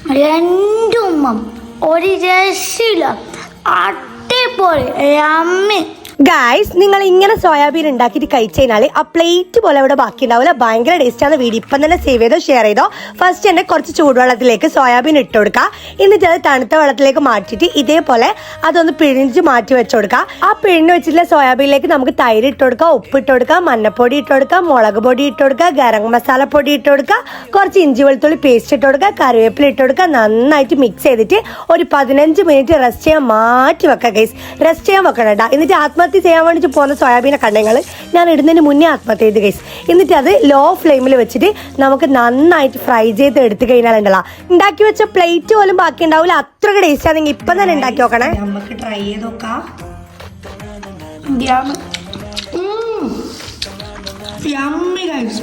എൻ്റെ ഉമ്മ ഒരു രക്ഷയില്ല, അടിപൊളി അമ്മ. ഗായ്സ്, നിങ്ങൾ ഇങ്ങനെ സോയാബീൻ ഉണ്ടാക്കിയിട്ട് കഴിച്ചു കഴിഞ്ഞാൽ ആ പ്ലേറ്റ് പോലെ അവിടെ ബാക്കി ഉണ്ടാവില്ല. ഭയങ്കര ടേസ്റ്റാണ്. വീഡിയോ ഇപ്പം തന്നെ സേവ് ചെയ്തോ, ഷെയർ ചെയ്തോ. ഫസ്റ്റ് തന്നെ കുറച്ച് ചൂടുവെള്ളത്തിലേക്ക് സോയാബീൻ ഇട്ട് കൊടുക്കുക. എന്നിട്ട് അത് തണുത്ത വെള്ളത്തിലേക്ക് മാറ്റിയിട്ട് ഇതേപോലെ അതൊന്ന് പിഴിഞ്ഞ് മാറ്റി വെച്ച് കൊടുക്കുക. ആ പിഴിഞ്ഞ് വെച്ചിട്ടുള്ള സോയാബീനിലേക്ക് നമുക്ക് തൈര് ഇട്ട് കൊടുക്കുക, ഉപ്പ് ഇട്ട് കൊടുക്കുക, മഞ്ഞപ്പൊടി ഇട്ട് കൊടുക്കുക, മുളക് പൊടി ഇട്ട് കൊടുക്കുക, ഗരം മസാല പൊടി ഇട്ട് കൊടുക്കുക, കുറച്ച് ഇഞ്ചി വെളുത്തുള്ളി പേസ്റ്റ് ഇട്ട് കൊടുക്കുക, കറിവേപ്പില ഇട്ട് കൊടുക്കുക. നന്നായിട്ട് മിക്സ് ചെയ്തിട്ട് ഒരു 15 മിനിറ്റ് റെസ്റ്റ് ചെയ്യാൻ മാറ്റി വെക്കുക ഗൈസ്. റെസ്റ്റ് ചെയ്യാൻ വെക്കണം കേട്ടോ. എന്നിട്ട് ആത്മഹത്യ ചെയ്യാൻ വേണ്ടിയിട്ട് പോകുന്ന സോയാബീനെ കണ്ടെങ്കിൽ ഞാൻ ഇടുന്നതിന് മുന്നേ ആത്മഹത്യ ചെയ്ത് ഗൈസ്. എന്നിട്ട് അത് ലോ ഫ്ലെയിമിൽ വെച്ചിട്ട് നമുക്ക് നന്നായിട്ട് ഫ്രൈ ചെയ്ത് എടുത്തു കഴിഞ്ഞാൽ ഉണ്ടല്ലോ, ഉണ്ടാക്കി വെച്ച പ്ലേറ്റ് പോലും ബാക്കി ഉണ്ടാവില്ല. അത്രയ്ക്ക് ടേസ്റ്റ് ആണെങ്കിൽ ഇപ്പം തന്നെ ഉണ്ടാക്കി നോക്കണേ. നമുക്ക് ട്രൈ ചെയ്ത് നോക്കാം. Yummy guys.